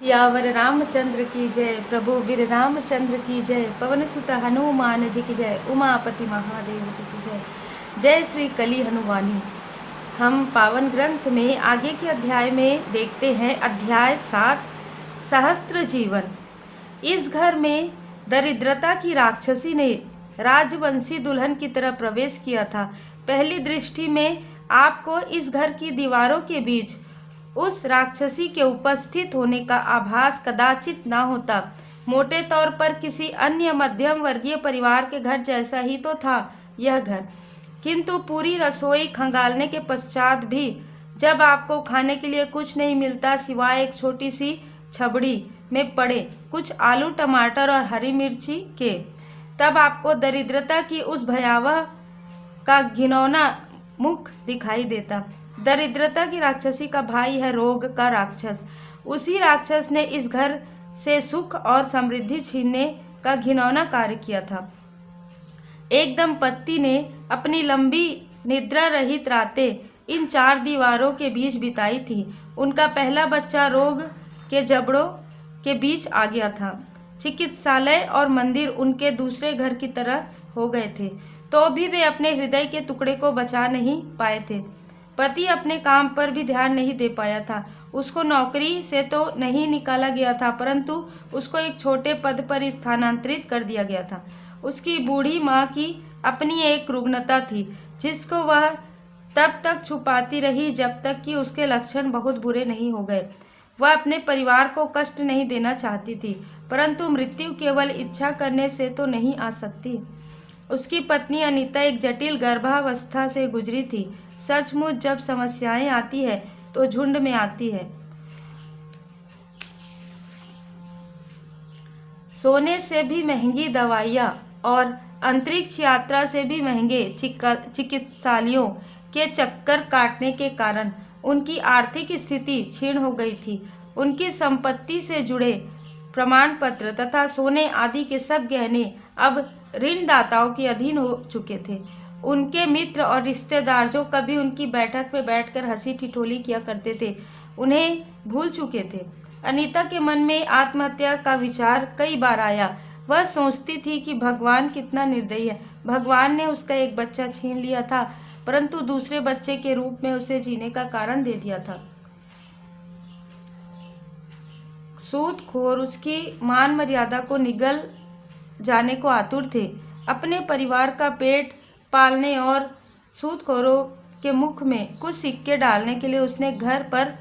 यावर रामचंद्र की जय। प्रभु वीर रामचंद्र की जय। पवन सुत हनुमान जी की जय। उमापति महादेव जी की जय। जय श्री कली हनुमानी। हम पावन ग्रंथ में आगे के अध्याय में देखते हैं। अध्याय 7 सहस्त्र जीवन। इस घर में दरिद्रता की राक्षसी ने राजवंशी दुल्हन की तरह प्रवेश किया था। पहली दृष्टि में आपको इस घर की दीवारों के बीच उस राक्षसी के उपस्थित होने का आभास कदाचित न होता। मोटे तौर पर किसी अन्य मध्यम वर्गीय परिवार के घर जैसा ही तो था यह घर, किंतु पूरी रसोई खंगालने के पश्चात भी जब आपको खाने के लिए कुछ नहीं मिलता सिवाय एक छोटी सी छबड़ी में पड़े कुछ आलू टमाटर और हरी मिर्ची के, तब आपको दरिद्रता की उस भयावह का घिनौना मुख दिखाई देता। दरिद्रता की राक्षसी का भाई है रोग का राक्षस। उसी राक्षस ने इस घर से सुख और समृद्धि छीनने का घिनौना कार्य किया था। एक दंपत्ति ने अपनी लंबी निद्रा रहित रातें इन 4 दीवारों के बीच बिताई थी। उनका पहला बच्चा रोग के जबड़ों के बीच आ गया था। चिकित्सालय और मंदिर उनके दूसरे घर की तरह हो गए थे, तो भी वे अपने हृदय के टुकड़े को बचा नहीं पाए थे। पति अपने काम पर भी ध्यान नहीं दे पाया था। उसको नौकरी से तो नहीं निकाला गया था, परंतु उसको एक छोटे पद पर स्थानांतरित कर दिया गया था। उसकी बूढ़ी माँ की अपनी एक रुग्णता थी जिसको वह तब तक छुपाती रही जब तक कि उसके लक्षण बहुत बुरे नहीं हो गए। वह अपने परिवार को कष्ट नहीं देना चाहती थी, परंतु मृत्यु केवल इच्छा करने से तो नहीं आ सकती। उसकी पत्नी अनीता एक जटिल गर्भावस्था से गुजरी थी। सचमुच जब समस्याएं आती है तो झुंड में आती है। सोने से भी महंगी दवाइयाँ और अंतरिक्ष यात्रा से भी महंगे चिकित्सालयों के चक्कर काटने के कारण उनकी आर्थिक स्थिति क्षीण हो गई थी। उनकी संपत्ति से जुड़े प्रमाण पत्र तथा सोने आदि के सब गहने अब ऋणदाताओं के अधीन हो चुके थे। उनके मित्र और रिश्तेदार जो कभी उनकी बैठक में बैठकर हंसी ठिठोली किया करते थे, उन्हें भूल चुके थे। अनीता के मन में आत्महत्या का विचार कई बार आया। वह सोचती थी कि भगवान कितना निर्दयी है। भगवान ने उसका एक बच्चा छीन लिया था, परंतु दूसरे बच्चे के रूप में उसे जीने का कारण दे दिया था। सूदखोर उसकी मान मर्यादा को निगल जाने को आतुर थे। अपने परिवार का पेट पालने और सूदखोरों के मुख में कुछ सिक्के डालने के लिए उसने घर पर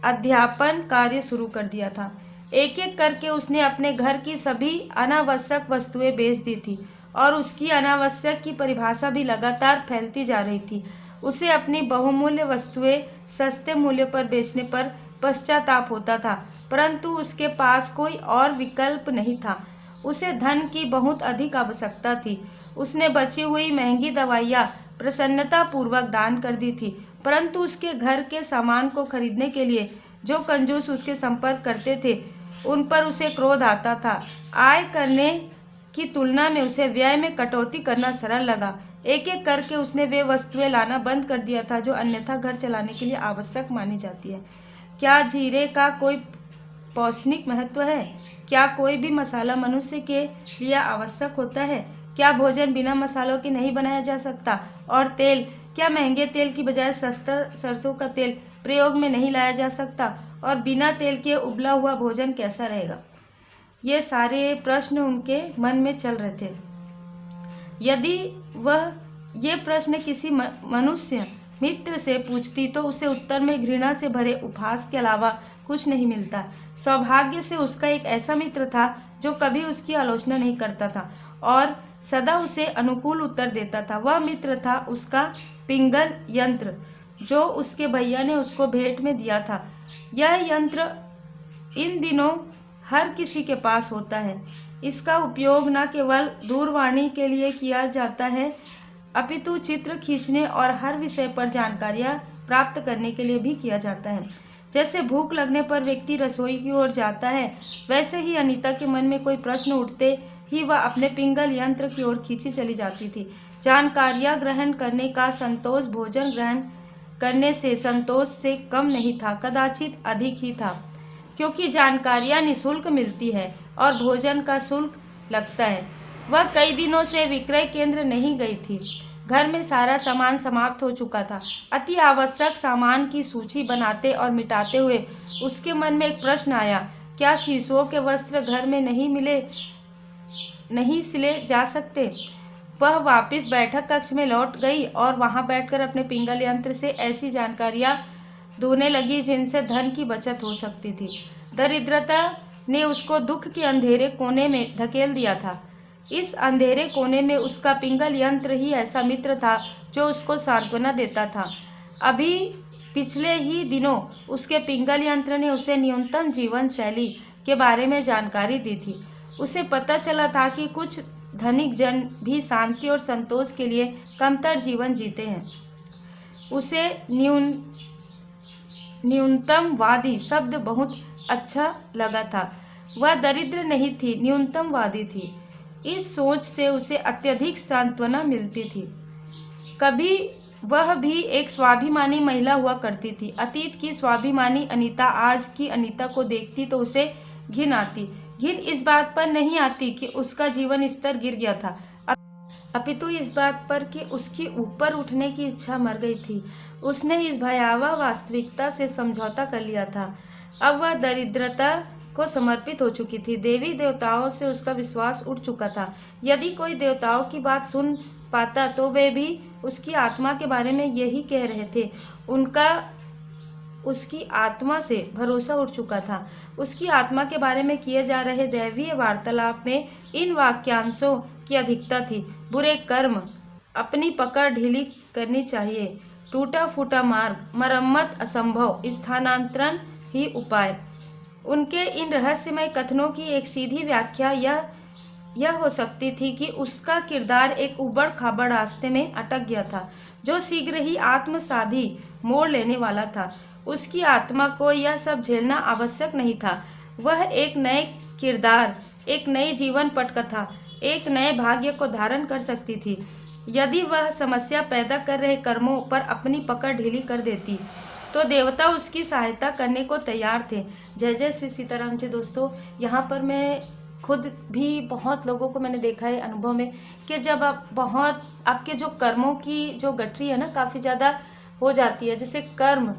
अध्यापन कार्य शुरू कर दिया था। एक एक करके उसने अपने घर की सभी अनावश्यक वस्तुएं बेच दी थी और उसकी अनावश्यक की परिभाषा भी लगातार फैलती जा रही थी। उसे अपनी बहुमूल्य वस्तुएं सस्ते मूल्य पर बेचने पर पश्चाताप होता था, परंतु उसके पास कोई और विकल्प नहीं था। उसे धन की बहुत अधिक आवश्यकता थी। उसने बची हुई महंगी दवाइयाँ प्रसन्नतापूर्वक दान कर दी थी, परंतु उसके घर के सामान को खरीदने के लिए जो कंजूस उसके संपर्क करते थे उन पर उसे क्रोध आता था। आय करने की तुलना में उसे व्यय में कटौती करना सरल लगा। एक एक करके उसने वे वस्तुएं लाना बंद कर दिया था जो अन्यथा घर चलाने के लिए आवश्यक मानी जाती है। क्या जीरे का कोई पौष्टिक महत्व है? क्या कोई भी मसाला मनुष्य के लिए आवश्यक होता है? क्या भोजन बिना मसालों के नहीं बनाया जा सकता? और तेल, क्या महंगे तेल की बजाय सस्ता सरसों का तेल प्रयोग में नहीं लाया जा सकता? और बिना तेल के उबला हुआ भोजन कैसा रहेगा? ये सारे प्रश्न उनके मन में चल रहे थे। यदि वह ये प्रश्न किसी मनुष्य मित्र से पूछती तो उसे उत्तर में घृणा से भरे उपहास के अलावा कुछ नहीं मिलता। सौभाग्य से उसका एक ऐसा मित्र था जो कभी उसकी आलोचना नहीं करता था और सदा उसे अनुकूल उत्तर देता था। वह मित्र था उसका पिंगल यंत्र जो उसके भैया ने उसको भेंट में दिया था। यह यंत्र इन दिनों हर किसी के पास होता है। इसका उपयोग न केवल दूरवाणी के लिए किया जाता है, अपितु चित्र खींचने और हर विषय पर जानकारियाँ प्राप्त करने के लिए भी किया जाता है। जैसे भूख लगने पर व्यक्ति रसोई की ओर जाता है, वैसे ही अनीता के मन में कोई प्रश्न उठते ही वह अपने पिंगल यंत्र की ओर खींची चली जाती थी। जानकारियाँ ग्रहण करने का संतोष भोजन ग्रहण करने से संतोष से कम नहीं था, कदाचित अधिक ही था। क्योंकि जानकारियाँ निःशुल्क मिलती है और भोजन का शुल्क लगता है। वह कई दिनों से विक्रय केंद्र नहीं गई थी। घर में सारा सामान समाप्त हो चुका था। अति आवश्यक सामान की सूची बनाते और मिटाते हुए उसके मन में एक प्रश्न आया, क्या शिशुओं के वस्त्र घर में नहीं सिले जा सकते? वह वापस बैठक कक्ष में लौट गई और वहां बैठकर अपने पिंगल यंत्र से ऐसी जानकारियां ढूंढने लगी जिनसे धन की बचत हो सकती थी। दरिद्रता ने उसको दुख के अंधेरे कोने में धकेल दिया था। इस अंधेरे कोने में उसका पिंगल यंत्र ही ऐसा मित्र था जो उसको सांत्वना देता था। अभी पिछले ही दिनों उसके पिंगल यंत्र ने उसे न्यूनतम जीवन शैली के बारे में जानकारी दी थी। उसे पता चला था कि कुछ धनिक जन भी शांति और संतोष के लिए कमतर जीवन जीते हैं। उसे न्यूनतमवादी शब्द बहुत अच्छा लगा था। वह दरिद्र नहीं थी, न्यूनतमवादी थी। इस सोच से उसे अत्यधिक सांत्वना मिलती थी। कभी वह भी एक स्वाभिमानी महिला हुआ करती थी। अतीत की स्वाभिमानी अनीता आज की अनीता को देखती तो उसे घिन आती। घिन इस बात पर नहीं आती कि उसका जीवन स्तर गिर गया था, अपितु इस बात पर कि उसकी ऊपर उठने की इच्छा मर गई थी। उसने इस भयावह वास्तविकता से समझौता कर लिया था। अब वह दरिद्रता को समर्पित हो चुकी थी। देवी देवताओं से उसका विश्वास उठ चुका था। यदि कोई देवताओं की बात सुन पाता तो वे भी उसकी आत्मा के बारे में यही कह रहे थे। उनका उसकी आत्मा से भरोसा उठ चुका था। उसकी आत्मा के बारे में किए जा रहे दैवीय वार्तालाप में इन वाक्यांशों की अधिकता थी। बुरे कर्म, अपनी पकड़ ढीली करनी चाहिए, टूटा फूटा मार्ग, मरम्मत असंभव, स्थानांतरण ही उपाय। उनके इन रहस्यमय कथनों की एक सीधी व्याख्या यह हो सकती थी कि उसका किरदार एक उबड़ खाबड़ रास्ते में अटक गया था जो शीघ्र ही आत्मसाधी मोड़ लेने वाला था। उसकी आत्मा को यह सब झेलना आवश्यक नहीं था। वह एक नए किरदार, एक नई जीवन पटकथा, एक नए भाग्य को धारण कर सकती थी यदि वह समस्या पैदा कर रहे कर्मों पर अपनी पकड़ ढीली कर देती तो देवता उसकी सहायता करने को तैयार थे। जय जय श्री सीताराम जी। दोस्तों, यहाँ पर मैं खुद भी बहुत लोगों को मैंने देखा है अनुभव में कि जब आप बहुत आपके जो कर्मों की जो गठरी है ना काफ़ी ज़्यादा हो जाती है, जैसे कर्म,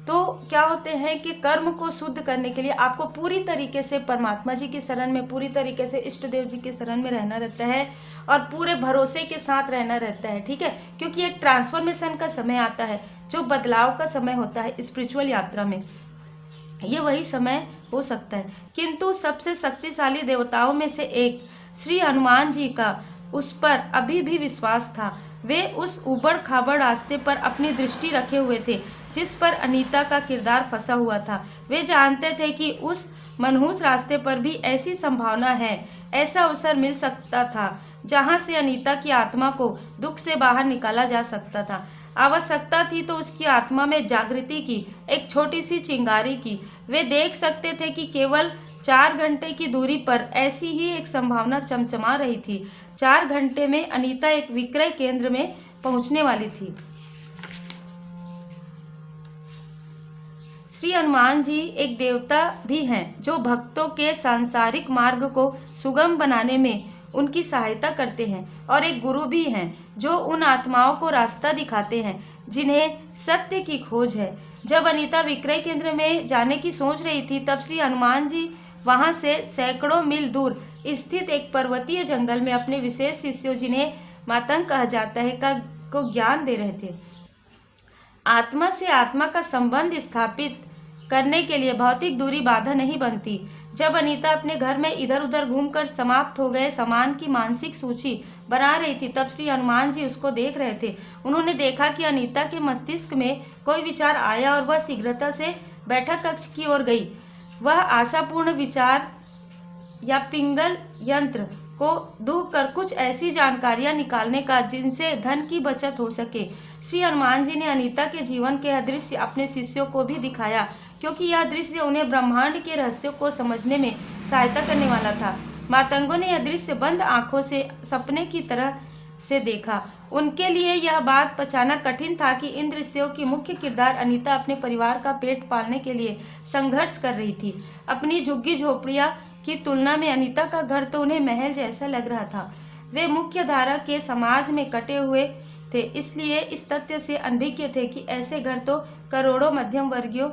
तो क्या होते हैं कि कर्म को शुद्ध करने के लिए आपको पूरी तरीके से परमात्मा जी की शरण में, पूरी तरीके से इष्ट देव जी की शरण में रहना रहता है और पूरे भरोसे के साथ रहना रहता है, ठीक है। क्योंकि एक ट्रांसफॉर्मेशन का समय आता है, जो बदलाव का समय होता है स्पिरिचुअल यात्रा में, ये वही समय हो सकता है। किंतु सबसे शक्तिशाली देवताओं में से एक श्री हनुमान जी का उस पर अभी भी विश्वास था। वे उस उबड़ खाबड़ रास्ते पर अपनी दृष्टि रखे हुए थे जिस पर अनीता का किरदार फंसा हुआ था। वे जानते थे कि उस मनहूस रास्ते पर भी ऐसी संभावना है, ऐसा अवसर मिल सकता था जहां से अनीता की आत्मा को दुख से बाहर निकाला जा सकता था। आवश्यकता थी तो उसकी आत्मा में जागृति की, एक छोटी सी चिंगारी की। वे देख सकते थे कि केवल 4 घंटे की दूरी पर ऐसी ही एक संभावना चमचमा रही थी। 4 घंटे में अनीता एक विक्रय केंद्र में पहुंचने वाली थी। श्री हनुमान जी एक देवता भी हैं जो भक्तों के सांसारिक मार्ग को सुगम बनाने में उनकी सहायता करते हैं, और एक गुरु भी हैं जो उन आत्माओं को रास्ता दिखाते हैं जिन्हें सत्य की खोज है। जब अनीता विक्रय केंद्र में जाने की सोच रही थी तब श्री हनुमान जी वहां से सैकड़ों मील दूर स्थित एक पर्वतीय जंगल में अपने विशेष शिष्यों, जिन्हें मातंग कहा जाता है, को ज्ञान दे रहे थे। आत्मा से आत्मा का संबंध स्थापित करने के लिए भौतिक दूरी बाधा नहीं बनती। जब अनीता अपने घर में इधर उधर घूमकर समाप्त हो गए सामान की मानसिक सूची बना रही थी तब श्री हनुमान जी उसको देख रहे थे। उन्होंने देखा कि अनीता के मस्तिष्क में कोई विचार आया और वह शीघ्रता से बैठक कक्ष की ओर गई। वह आशापूर्ण विचार या पिंगल यंत्र को दूर कर कुछ ऐसी जानकारियां निकालने का जिनसे धन की बचत हो सके। श्री हनुमान जी ने अनीता के जीवन के यह दृश्य अपने शिष्यों को भी दिखाया, क्योंकि यह दृश्य उन्हें ब्रह्मांड के रहस्यों को समझने में सहायता करने वाला था। मातंगों ने यह दृश्य बंद आंखों से सपने की तरह से देखा। उनके लिए यह बात पचाना कठिन था कि इन दृश्यों की मुख्य किरदार अनीता अपने परिवार का पेट पालने के लिए संघर्ष कर रही थी। अपनी झुग्गी झोपड़ियां की तुलना में अनीता का घर तो उन्हें महल जैसा लग रहा था। वे मुख्य धारा के समाज में कटे हुए थे, इसलिए इस तथ्य से अनभिज्ञ थे कि ऐसे घर तो करोड़ों मध्यम वर्गीय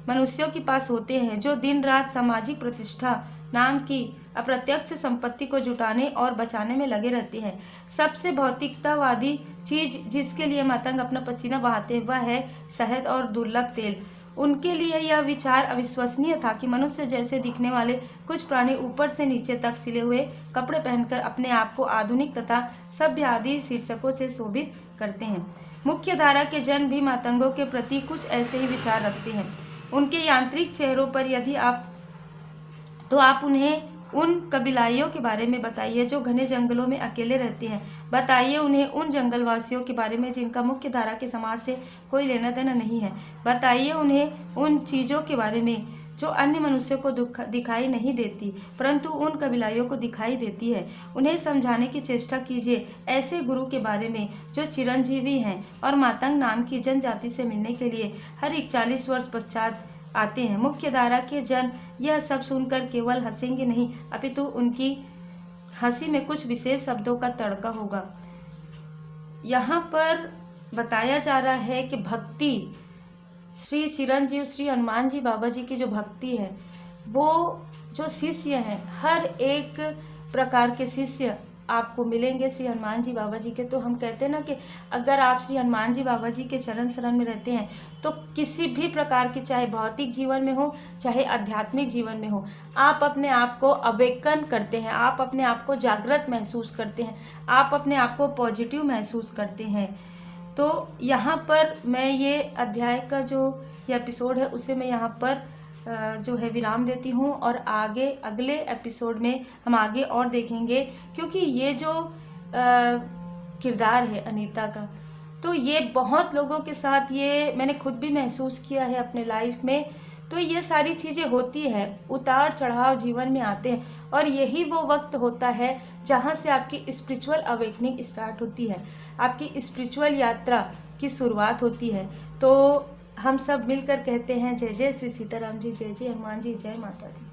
मनुष्यों के पास होते हैं, जो दिन रात सामाजिक प्रतिष्ठा नाम की अप्रत्यक्ष संपत्ति को जुटाने और बचाने में लगे रहते हैं। सबसे भौतिकतावादी चीज जिसके लिए मातंग अपना पसीना बहाते हैं वह है शहद और दुर्लभ तेल। उनके लिए यह विचार अविश्वसनीय था कि मनुष्य जैसे दिखने वाले कुछ प्राणी ऊपर से नीचे तक सिले हुए कपड़े पहनकर अपने आप को आधुनिक तथा सभ्य आदि शीर्षकों से शोभित करते हैं। मुख्य धारा के जन भी मातंगों के प्रति कुछ ऐसे ही विचार रखते हैं। उनके यांत्रिक चेहरों पर यदि आप उन्हें उन कबीलाइयों के बारे में बताइए जो घने जंगलों में अकेले रहते हैं। बताइए उन्हें उन जंगलवासियों के बारे में जिनका मुख्य धारा के समाज से कोई लेना देना नहीं है। बताइए उन्हें उन चीज़ों के बारे में जो अन्य मनुष्यों को दिखाई नहीं देती परंतु उन कबीलाइयों को दिखाई देती है। उन्हें समझाने की चेष्टा कीजिए ऐसे गुरु के बारे में जो चिरंजीवी हैं और मातंग नाम की जनजाति से मिलने के लिए हर 41 वर्ष पश्चात आते हैं। मुख्य धारा के जन यह सब सुनकर केवल हंसेंगे नहीं, अपितु उनकी हंसी में कुछ विशेष शब्दों का तड़का होगा। यहाँ पर बताया जा रहा है कि भक्ति, श्री चिरंजीव श्री हनुमान जी बाबा जी की जो भक्ति है, वो जो शिष्य हैं, हर एक प्रकार के शिष्य आपको मिलेंगे श्री हनुमान जी बाबा जी के। तो हम कहते हैं ना कि अगर आप श्री हनुमान जी बाबा जी के चरण शरण में रहते हैं तो किसी भी प्रकार की, चाहे भौतिक जीवन में हो चाहे आध्यात्मिक जीवन में हो, आप अपने आप को अवेकन करते हैं, आप अपने आप को जागृत महसूस करते हैं, आप अपने आप को पॉजिटिव महसूस करते हैं। तो यहाँ पर मैं ये अध्याय का जो ये एपिसोड है उसे मैं यहाँ पर जो है विराम देती हूँ और आगे अगले एपिसोड में हम आगे और देखेंगे, क्योंकि ये जो किरदार है अनीता का, तो ये बहुत लोगों के साथ, ये मैंने खुद भी महसूस किया है अपने लाइफ में। तो ये सारी चीज़ें होती है, उतार चढ़ाव जीवन में आते हैं और यही वो वक्त होता है जहाँ से आपकी स्पिरिचुअल अवेकनिंग स्टार्ट होती है, आपकी स्पिरिचुअल यात्रा की शुरुआत होती है। तो हम सब मिलकर कहते हैं जय जय श्री सीताराम जी, जय जय हनुमान जी, जय माता दी।